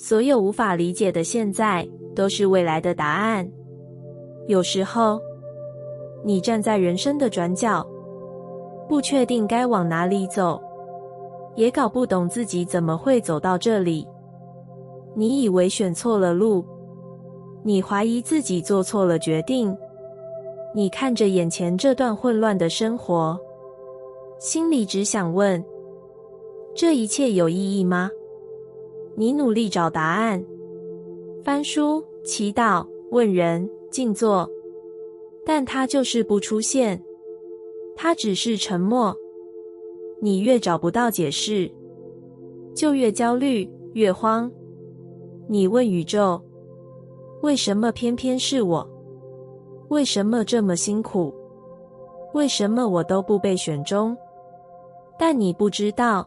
所有无法理解的现在，都是未来的答案。有时候，你站在人生的转角，不确定该往哪里走，也搞不懂自己怎么会走到这里。你以为选错了路，你怀疑自己做错了决定，你看着眼前这段混乱的生活，心里只想问：这一切有意义吗？你努力找答案，翻书、祈祷、问人、静坐，但它就是不出现，它只是沉默。你越找不到解释，就越焦虑，越慌。你问宇宙：为什么偏偏是我？为什么这么辛苦？为什么我都不被选中？但你不知道，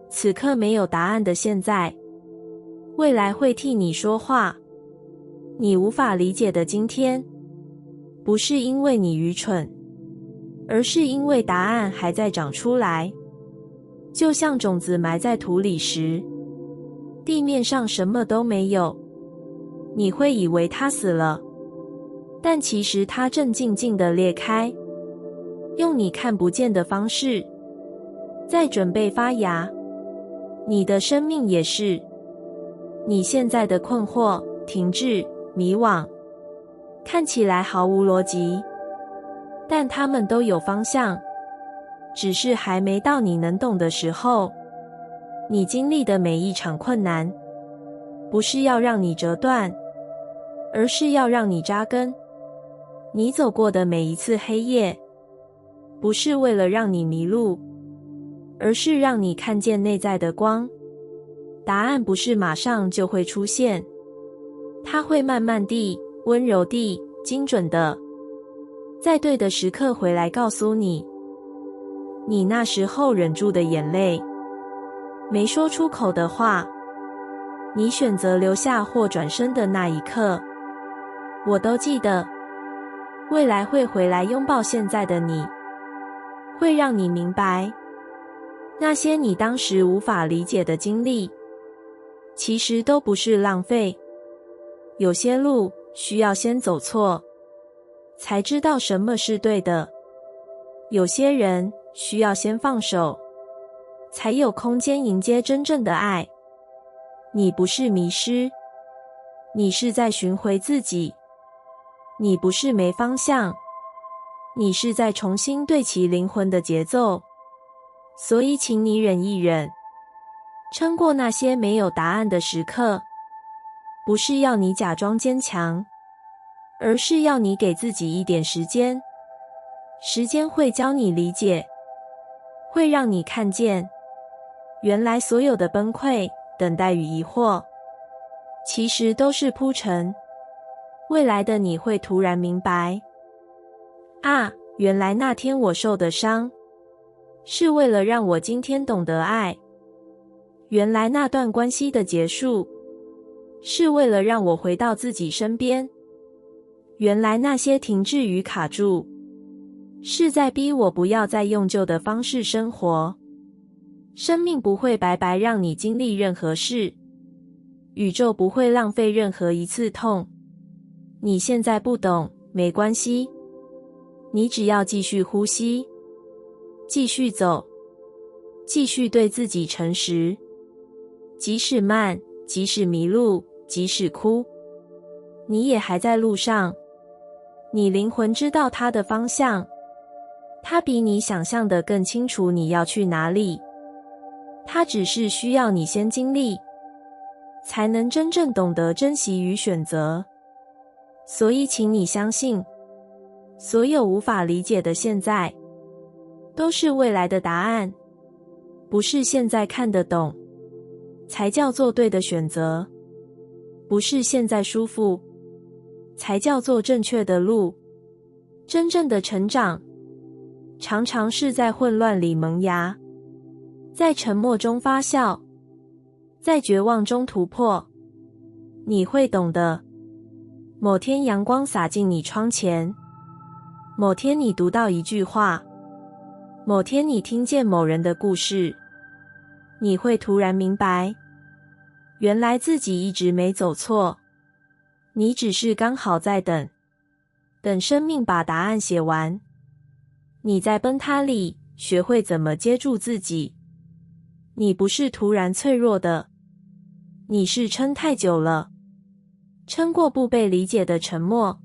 此刻没有答案的现在，未来会替你说话。你无法理解的今天，不是因为你愚蠢，而是因为答案还在长出来。就像种子埋在土里时，地面上什么都没有，你会以为它死了，但其实它正静静地裂开，用你看不见的方式在准备发芽。你的生命也是，你现在的困惑、停滞、迷惘，看起来毫无逻辑，但它们都有方向，只是还没到你能懂的时候。你经历的每一场困难，不是要让你折断，而是要让你扎根。你走过的每一次黑夜，不是为了让你迷路，而是让你看见内在的光。答案不是马上就会出现，它会慢慢地、温柔地、精准的，在对的时刻回来告诉你。你那时候忍住的眼泪，没说出口的话，你选择留下或转身的那一刻，我都记得。未来会回来拥抱现在的你，会让你明白，那些你当时无法理解的经历，其实都不是浪费。有些路需要先走错，才知道什么是对的。有些人需要先放手，才有空间迎接真正的爱。你不是迷失，你是在寻回自己。你不是没方向，你是在重新对齐灵魂的节奏。所以请你忍一忍，撑过那些没有答案的时刻，不是要你假装坚强，而是要你给自己一点时间。时间会教你理解，会让你看见，原来所有的崩溃、等待与疑惑，其实都是铺陈。未来的你会突然明白，啊，原来那天我受的伤，是为了让我今天懂得爱。原来那段关系的结束，是为了让我回到自己身边。原来那些停滞与卡住，是在逼我不要再用旧的方式生活。生命不会白白让你经历任何事，宇宙不会浪费任何一次痛。你现在不懂，没关系，你只要继续呼吸，继续走，继续对自己诚实。即使慢，即使迷路，即使哭，你也还在路上。你灵魂知道它的方向，它比你想象的更清楚你要去哪里。它只是需要你先经历，才能真正懂得珍惜与选择。所以请你相信，所有无法理解的现在，都是未来的答案。不是现在看得懂，才叫做对的选择。不是现在舒服，才叫做正确的路。真正的成长，常常是在混乱里萌芽，在沉默中发酵，在绝望中突破。你会懂的。某天阳光洒进你窗前，某天你读到一句话，某天你听见某人的故事，你会突然明白，原来自己一直没走错，你只是刚好在等生命把答案写完。你在崩塌里学会怎么接住自己。你不是突然脆弱的，你是撑太久了，撑过不被理解的沉默，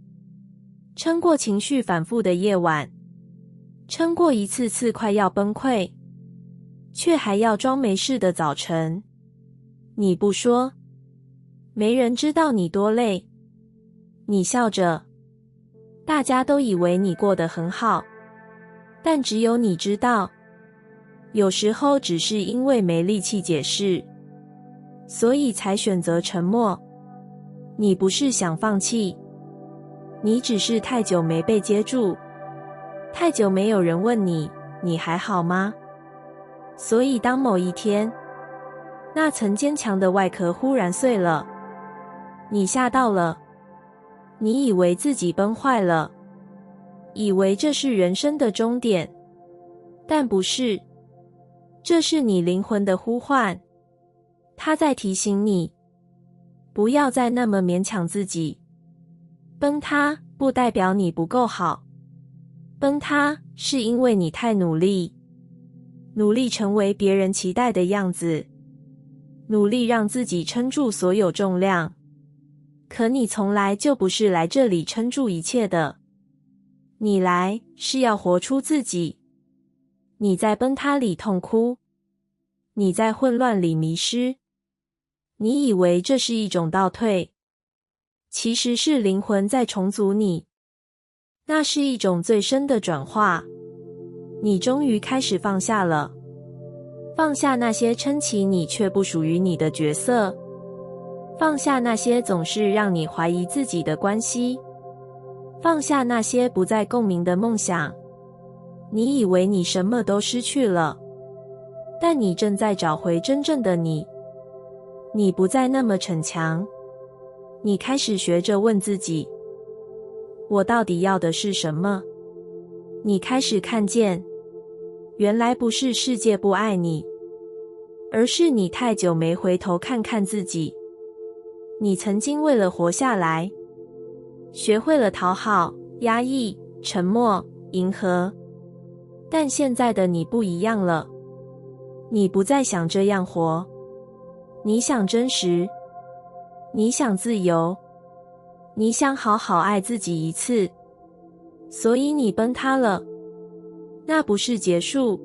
撑过情绪反复的夜晚，撑过一次次快要崩溃，却还要装没事的早晨。你不说，没人知道你多累。你笑着，大家都以为你过得很好，但只有你知道，有时候只是因为没力气解释，所以才选择沉默。你不是想放弃，你只是太久没被接住，太久没有人问你，你还好吗？所以当某一天，那层坚强的外壳忽然碎了，你吓到了，你以为自己崩坏了，以为这是人生的终点，但不是，这是你灵魂的呼唤，它在提醒你，不要再那么勉强自己。崩塌不代表你不够好，崩塌是因为你太努力，努力成为别人期待的样子，努力让自己撑住所有重量。可你从来就不是来这里撑住一切的，你来是要活出自己。你在崩塌里痛哭，你在混乱里迷失，你以为这是一种倒退，其实是灵魂在重组你，那是一种最深的转化。你终于开始放下了，放下那些撑起你却不属于你的角色，放下那些总是让你怀疑自己的关系，放下那些不再共鸣的梦想。你以为你什么都失去了，但你正在找回真正的你。你不再那么逞强，你开始学着问自己，我到底要的是什么？你开始看见，原来不是世界不爱你，而是你太久没回头看看自己。你曾经为了活下来，学会了讨好、压抑、沉默、迎合，但现在的你不一样了。你不再想这样活，你想真实，你想自由，你想好好爱自己一次。所以你崩塌了，那不是结束，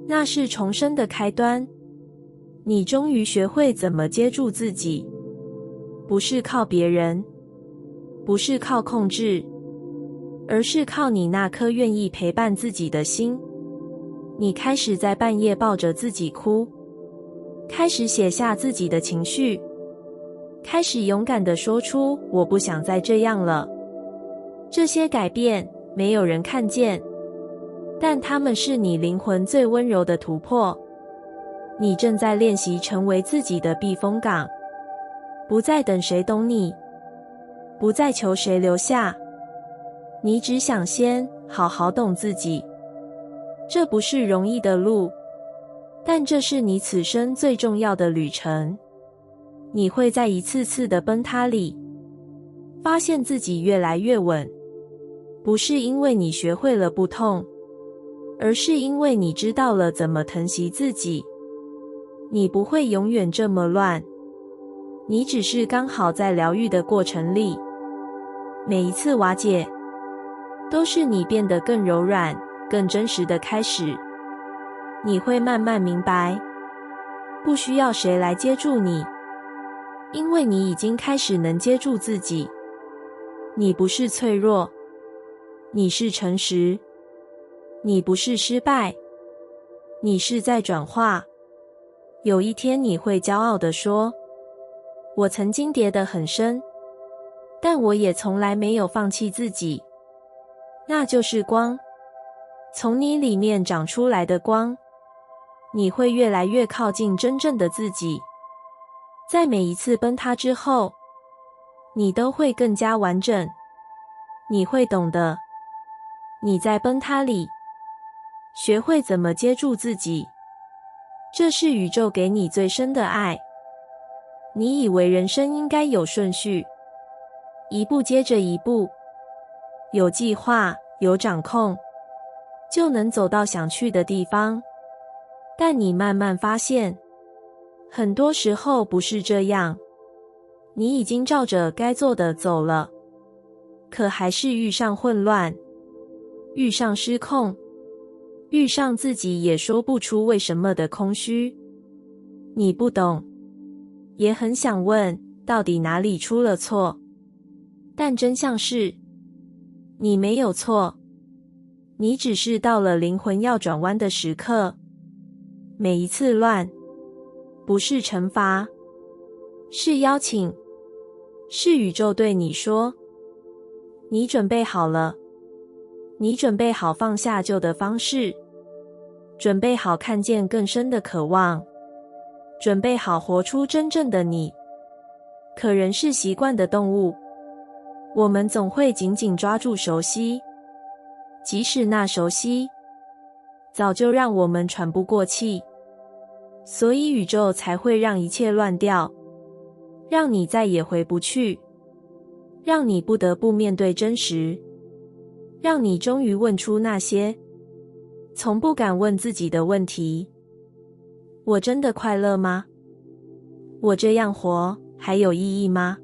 那是重生的开端。你终于学会怎么接住自己，不是靠别人，不是靠控制，而是靠你那颗愿意陪伴自己的心。你开始在半夜抱着自己哭，开始写下自己的情绪，开始勇敢地说出我不想再这样了。这些改变没有人看见，但它们是你灵魂最温柔的突破。你正在练习成为自己的避风港，不再等谁懂你，不再求谁留下，你只想先好好懂自己。这不是容易的路，但这是你此生最重要的旅程。你会在一次次的崩塌里，发现自己越来越稳，不是因为你学会了不痛，而是因为你知道了怎么疼惜自己。你不会永远这么乱，你只是刚好在疗愈的过程里。每一次瓦解，都是你变得更柔软、更真实的开始。你会慢慢明白，不需要谁来接住你，因为你已经开始能接住自己。你不是脆弱，你是诚实，你不是失败，你是在转化。有一天你会骄傲地说，我曾经跌得很深，但我也从来没有放弃自己。那就是光，从你里面长出来的光。你会越来越靠近真正的自己。在每一次崩塌之后，你都会更加完整。你会懂得，你在崩塌里学会怎么接住自己，这是宇宙给你最深的爱。你以为人生应该有顺序，一步接着一步，有计划，有掌控，就能走到想去的地方。但你慢慢发现，很多时候不是这样。你已经照着该做的走了，可还是遇上混乱，遇上失控，遇上自己也说不出为什么的空虚。你不懂，也很想问，到底哪里出了错？但真相是，你没有错，你只是到了灵魂要转弯的时刻。每一次乱，不是惩罚，是邀请，是宇宙对你说，你准备好了，你准备好放下旧的方式，准备好看见更深的渴望，准备好活出真正的你。可人是习惯的动物，我们总会紧紧抓住熟悉，即使那熟悉早就让我们喘不过气，所以宇宙才会让一切乱掉，让你再也回不去，让你不得不面对真实，让你终于问出那些从不敢问自己的问题。我真的快乐吗？我这样活还有意义吗？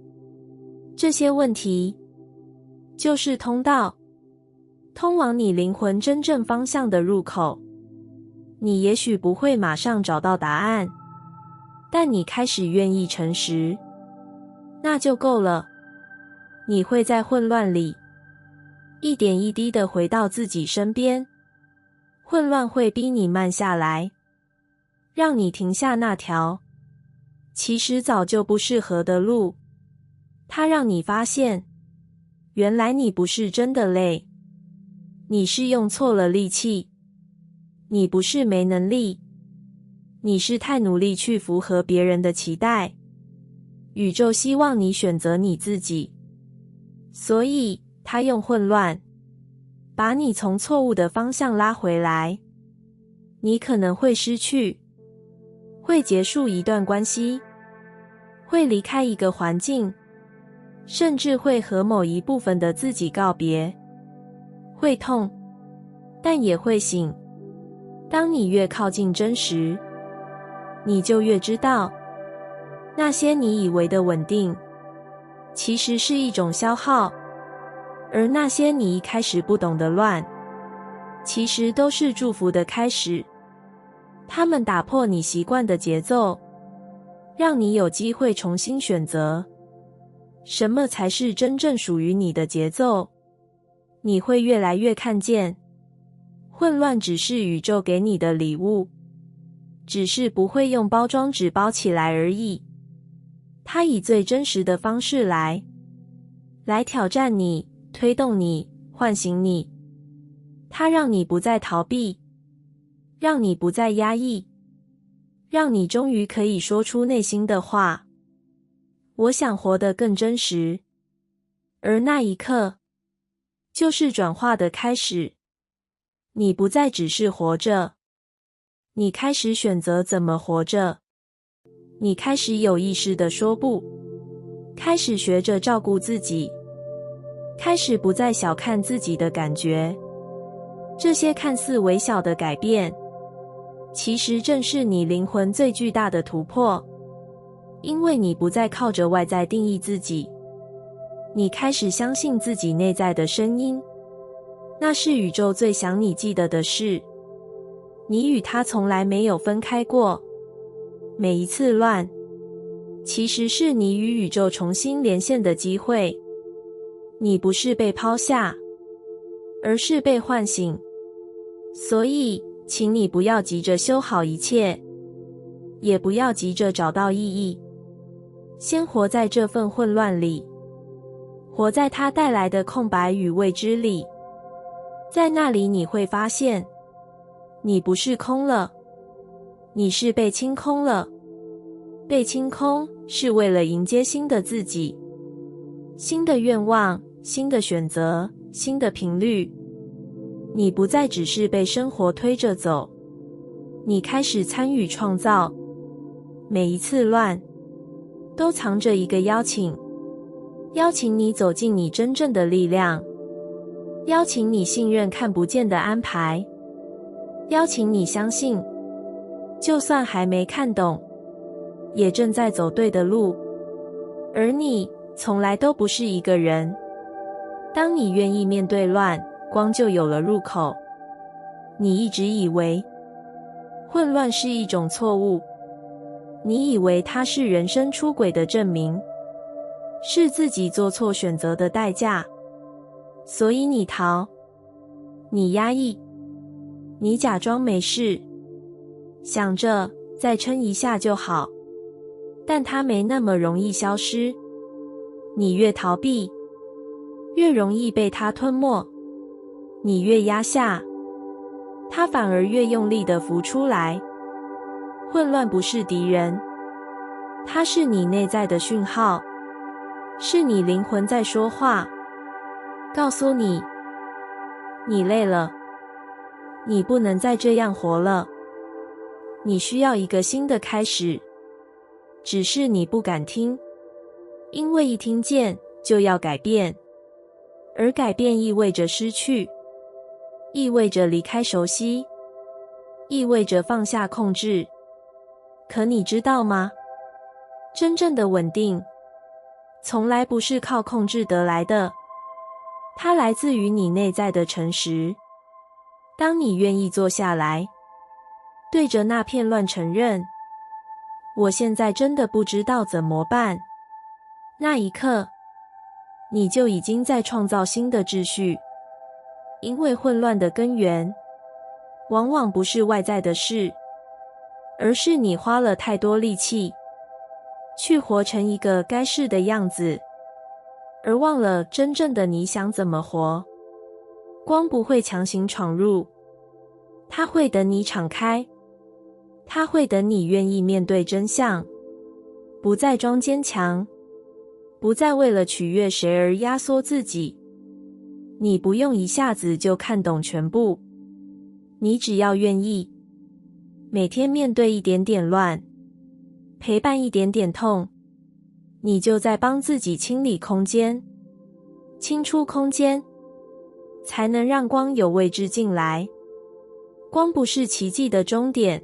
这些问题就是通道，通往你灵魂真正方向的入口。你也许不会马上找到答案，但你开始愿意诚实，那就够了。你会在混乱里一点一滴地回到自己身边，混乱会逼你慢下来，让你停下那条其实早就不适合的路。它让你发现，原来你不是真的累，你是用错了力气。你不是没能力，你是太努力去符合别人的期待。宇宙希望你选择你自己，所以他用混乱把你从错误的方向拉回来。你可能会失去，会结束一段关系，会离开一个环境，甚至会和某一部分的自己告别。会痛，但也会醒。当你越靠近真实，你就越知道，那些你以为的稳定，其实是一种消耗，而那些你一开始不懂的乱，其实都是祝福的开始。它们打破你习惯的节奏，让你有机会重新选择，什么才是真正属于你的节奏。你会越来越看见，混乱只是宇宙给你的礼物，只是不会用包装纸包起来而已。它以最真实的方式来挑战你，推动你，唤醒你。它让你不再逃避，让你不再压抑，让你终于可以说出内心的话。我想活得更真实，而那一刻就是转化的开始。你不再只是活着，你开始选择怎么活着。你开始有意识地说不，开始学着照顾自己，开始不再小看自己的感觉。这些看似微小的改变，其实正是你灵魂最巨大的突破。因为你不再靠着外在定义自己，你开始相信自己内在的声音，那是宇宙最想你记得的事。你与它从来没有分开过。每一次乱，其实是你与宇宙重新连线的机会。你不是被抛下，而是被唤醒。所以，请你不要急着修好一切，也不要急着找到意义。先活在这份混乱里，活在它带来的空白与未知里。在那里你会发现，你不是空了，你是被清空了。被清空是为了迎接新的自己，新的愿望，新的选择，新的频率。你不再只是被生活推着走，你开始参与创造。每一次乱，都藏着一个邀请，邀请你走进你真正的力量，邀请你信任看不见的安排，邀请你相信，就算还没看懂，也正在走对的路。而你从来都不是一个人。当你愿意面对乱，光就有了入口。你一直以为混乱是一种错误，你以为它是人生出轨的证明，是自己做错选择的代价，所以你逃，你压抑，你假装没事，想着再撑一下就好，但它没那么容易消失。你越逃避，越容易被它吞没，你越压下，它反而越用力地浮出来。混乱不是敌人，它是你内在的讯号，是你灵魂在说话，告诉你，你累了，你不能再这样活了，你需要一个新的开始，只是你不敢听，因为一听见就要改变，而改变意味着失去，意味着离开熟悉，意味着放下控制。可你知道吗？真正的稳定，从来不是靠控制得来的，它来自于你内在的诚实。当你愿意坐下来，对着那片乱承认，我现在真的不知道怎么办，那一刻，你就已经在创造新的秩序。因为混乱的根源，往往不是外在的事，而是你花了太多力气，去活成一个该是的样子，而忘了真正的你想怎么活。光不会强行闯入，它会等你敞开，它会等你愿意面对真相，不再装坚强，不再为了取悦谁而压缩自己。你不用一下子就看懂全部，你只要愿意，每天面对一点点乱，陪伴一点点痛，你就在帮自己清理空间，清出空间，才能让光有位置进来。光不是奇迹的终点，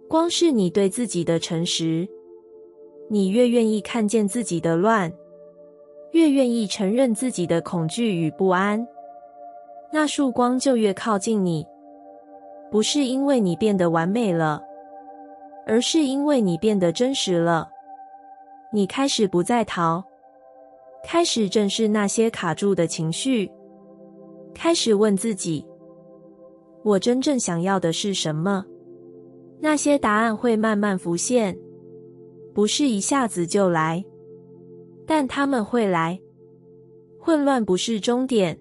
光是你对自己的诚实。你越愿意看见自己的乱，越愿意承认自己的恐惧与不安，那束光就越靠近你。不是因为你变得完美了，而是因为你变得真实了。你开始不再逃，开始正视那些卡住的情绪，开始问自己，我真正想要的是什么？那些答案会慢慢浮现，不是一下子就来，但它们会来。混乱不是终点，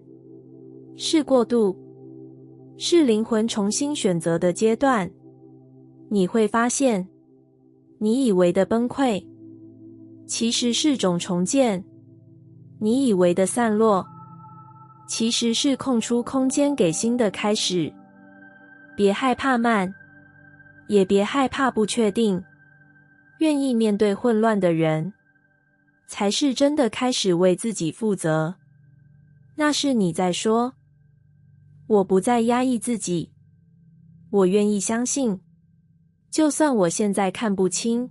是过渡，是灵魂重新选择的阶段。你会发现，你以为的崩溃，其实是种重建；你以为的散落，其实是空出空间给新的开始。别害怕慢，也别害怕不确定。愿意面对混乱的人，才是真的开始为自己负责。那是你在说，我不再压抑自己，我愿意相信，就算我现在看不清，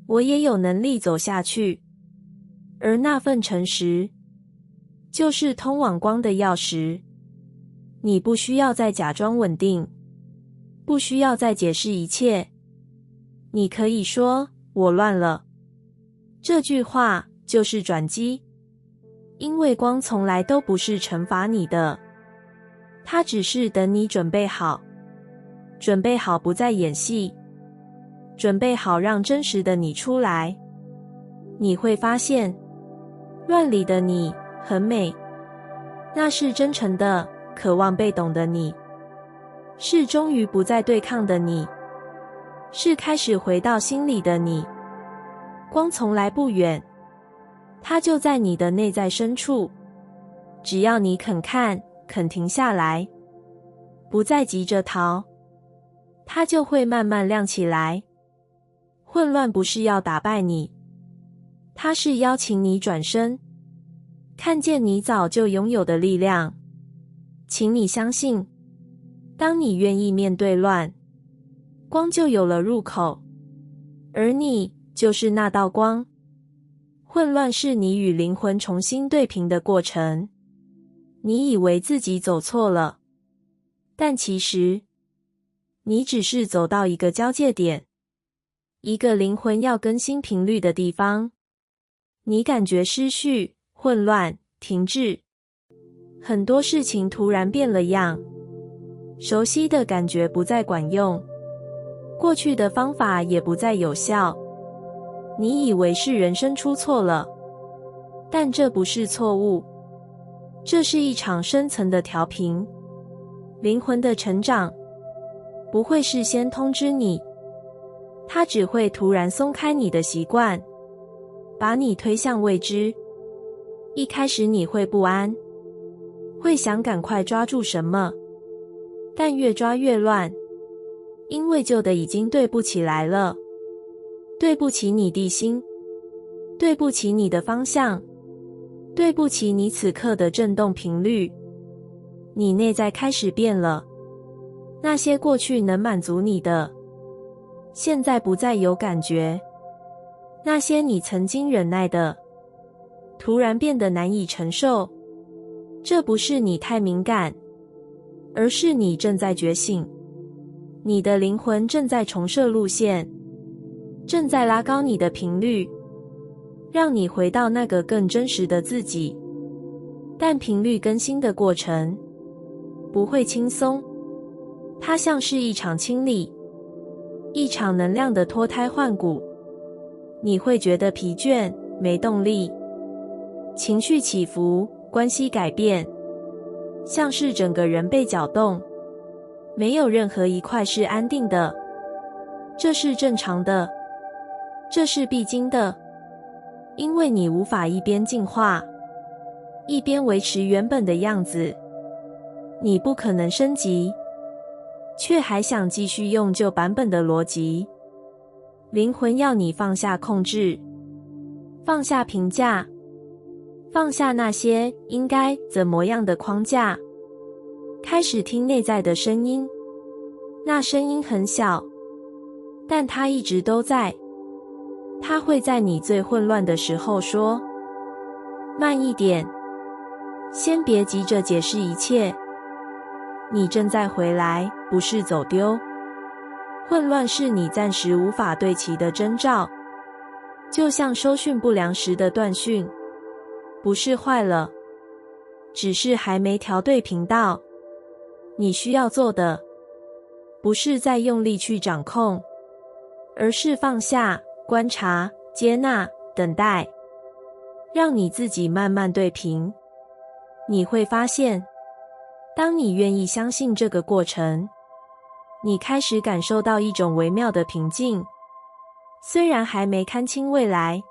我也有能力走下去。而那份诚实，就是通往光的钥匙。你不需要再假装稳定，不需要再解释一切。你可以说，我乱了。这句话就是转机，因为光从来都不是惩罚你的，它只是等你准备好，准备好不再演戏，准备好让真实的你出来。你会发现，乱里的你很美，那是真诚的，渴望被懂的你，是终于不再对抗的你，是开始回到心里的你。光从来不远，它就在你的内在深处。只要你肯看，肯停下来，不再急着逃，它就会慢慢亮起来。混乱不是要打败你，它是邀请你转身，看见你早就拥有的力量。请你相信，当你愿意面对乱，光就有了入口，而你就是那道光。混乱是你与灵魂重新对平的过程。你以为自己走错了，但其实你只是走到一个交界点，一个灵魂要更新频率的地方。你感觉失序、混乱、停滞，很多事情突然变了样，熟悉的感觉不再管用，过去的方法也不再有效。你以为是人生出错了，但这不是错误，这是一场深层的调频。灵魂的成长不会事先通知你，它只会突然松开你的习惯，把你推向未知。一开始你会不安，会想赶快抓住什么，但越抓越乱，因为旧的已经对不起来了。对不起你的心，对不起你的方向，对不起你此刻的振动频率。你内在开始变了，那些过去能满足你的，现在不再有感觉。那些你曾经忍耐的，突然变得难以承受。这不是你太敏感，而是你正在觉醒。你的灵魂正在重设路线，正在拉高你的频率，让你回到那个更真实的自己。但频率更新的过程不会轻松，它像是一场清理，一场能量的脱胎换骨。你会觉得疲倦，没动力，情绪起伏，关系改变，像是整个人被搅动，没有任何一块是安定的。这是正常的，这是必经的，因为你无法一边进化，一边维持原本的样子。你不可能升级，却还想继续用旧版本的逻辑。灵魂要你放下控制，放下评价，放下那些应该怎么样的框架，开始听内在的声音。那声音很小，但它一直都在。它会在你最混乱的时候说：慢一点，先别急着解释一切。你正在回来，不是走丢。混乱是你暂时无法对齐的征兆，就像收讯不良时的断讯，不是坏了，只是还没调对频道。你需要做的，不是再用力去掌控，而是放下、观察、接纳、等待，让你自己慢慢对频。你会发现，当你愿意相信这个过程，你开始感受到一种微妙的平静。虽然还没看清未来，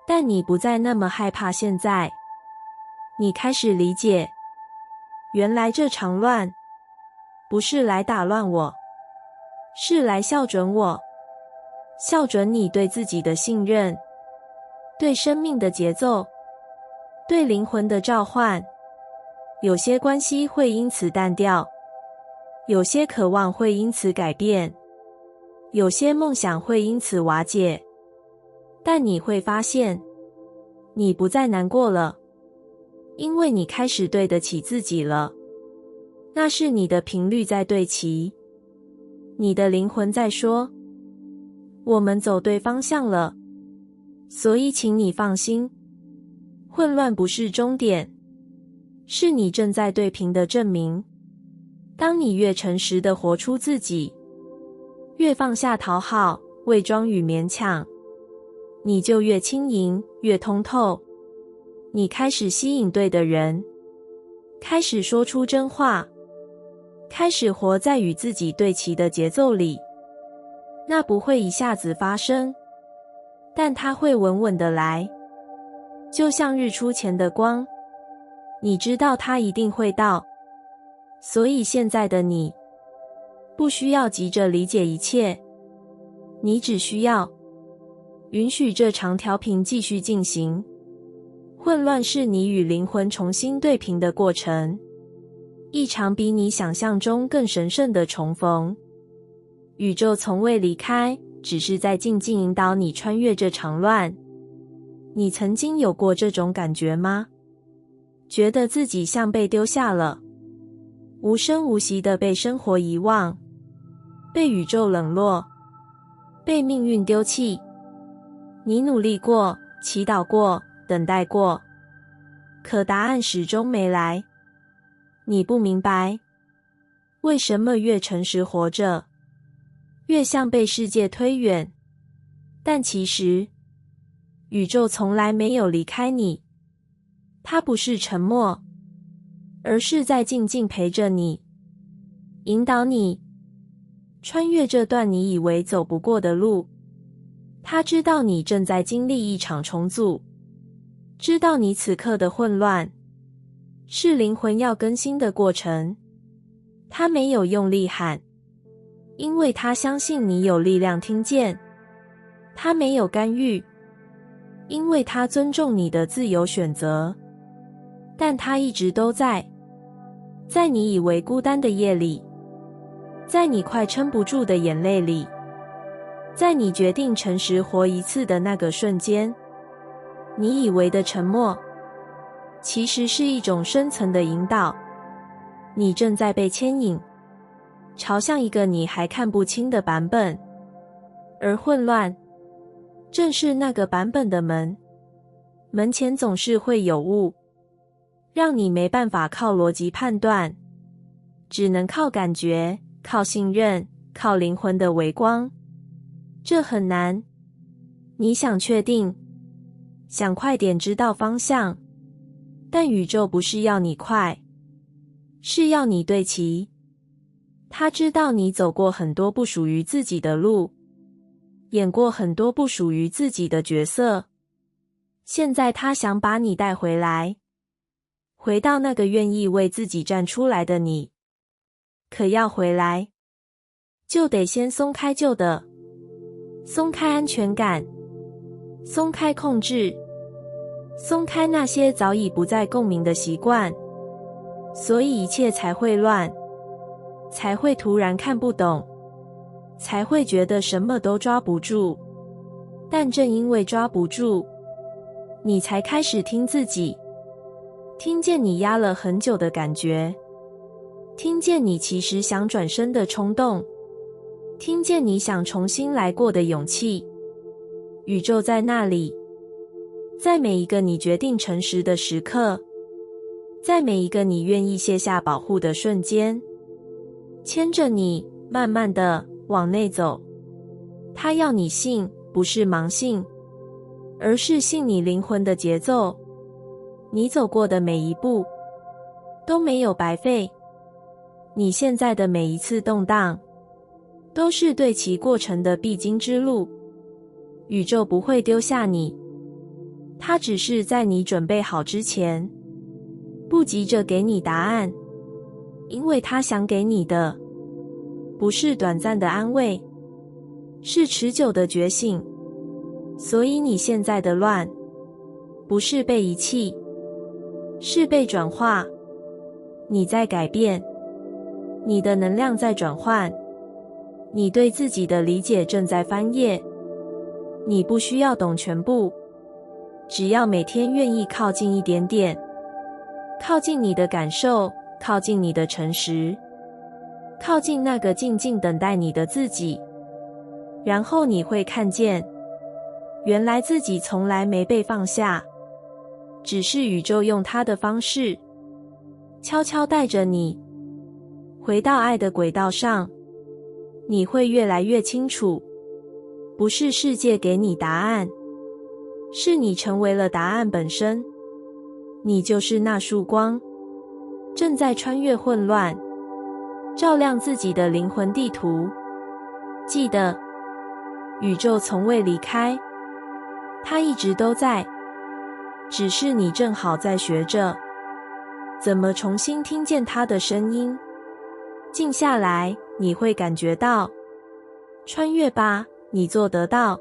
但你不再那么害怕现在。你开始理解，原来这场乱不是来打乱我，是来校准我，校准你对自己的信任，对生命的节奏，对灵魂的召唤。有些关系会因此淡掉，有些渴望会因此改变，有些梦想会因此瓦解。但你会发现，你不再难过了，因为你开始对得起自己了。那是你的频率在对齐，你的灵魂在说：我们走对方向了。所以请你放心，混乱不是终点，是你正在对频的证明。当你越诚实地活出自己，越放下讨好、伪装与勉强，你就越轻盈，越通透。你开始吸引对的人，开始说出真话，开始活在与自己对齐的节奏里。那不会一下子发生，但它会稳稳地来，就像日出前的光，你知道它一定会到。所以现在的你，不需要急着理解一切，你只需要允许这场调频继续进行。混乱是你与灵魂重新对频的过程，一场比你想象中更神圣的重逢。宇宙从未离开，只是在静静引导你穿越这场乱。你曾经有过这种感觉吗？觉得自己像被丢下了，无声无息地被生活遗忘，被宇宙冷落，被命运丢弃。你努力过，祈祷过，等待过，可答案始终没来。你不明白，为什么越诚实活着，越像被世界推远。但其实，宇宙从来没有离开你，它不是沉默，而是在静静陪着你，引导你穿越这段你以为走不过的路。它知道你正在经历一场重组，知道你此刻的混乱是灵魂要更新的过程。他没有用力喊，因为他相信你有力量听见。他没有干预，因为他尊重你的自由选择。但他一直都在，在你以为孤单的夜里，在你快撑不住的眼泪里，在你决定诚实活一次的那个瞬间。你以为的沉默，其实是一种深层的引导。你正在被牵引，朝向一个你还看不清的版本，而混乱正是那个版本的门。门前总是会有雾，让你没办法靠逻辑判断，只能靠感觉，靠信任，靠灵魂的微光。这很难。你想确定，想快点知道方向，但宇宙不是要你快，是要你对齐。他知道你走过很多不属于自己的路，演过很多不属于自己的角色。现在他想把你带回来，回到那个愿意为自己站出来的你。可要回来，就得先松开旧的，松开安全感，松开控制，松开那些早已不再共鸣的习惯。所以一切才会乱，才会突然看不懂，才会觉得什么都抓不住。但正因为抓不住，你才开始听自己，听见你压了很久的感觉，听见你其实想转身的冲动，听见你想重新来过的勇气。宇宙在那里，在每一个你决定诚实的时刻，在每一个你愿意卸下保护的瞬间，牵着你慢慢的往内走。他要你信，不是盲信，而是信你灵魂的节奏。你走过的每一步都没有白费，你现在的每一次动荡都是对其过程的必经之路。宇宙不会丢下你，它只是在你准备好之前，不急着给你答案，因为它想给你的不是短暂的安慰，是持久的觉醒。所以你现在的乱，不是被遗弃，是被转化。你在改变，你的能量在转换，你对自己的理解正在翻页。你不需要懂全部，只要每天愿意靠近一点点，靠近你的感受，靠近你的诚实，靠近那个静静等待你的自己。然后你会看见，原来自己从来没被放下，只是宇宙用它的方式悄悄带着你回到爱的轨道上。你会越来越清楚，不是世界给你答案，是你成为了答案本身。你就是那束光，正在穿越混乱，照亮自己的灵魂地图。记得，宇宙从未离开，它一直都在，只是你正好在学着怎么重新听见它的声音。静下来，你会感觉到，穿越吧，你做得到。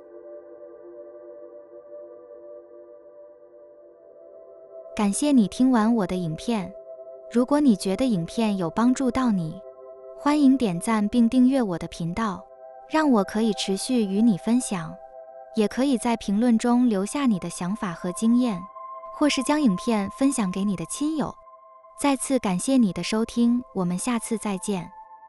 感谢你听完我的影片。如果你觉得影片有帮助到你，欢迎点赞并订阅我的频道，让我可以持续与你分享。也可以在评论中留下你的想法和经验，或是将影片分享给你的亲友。再次感谢你的收听，我们下次再见。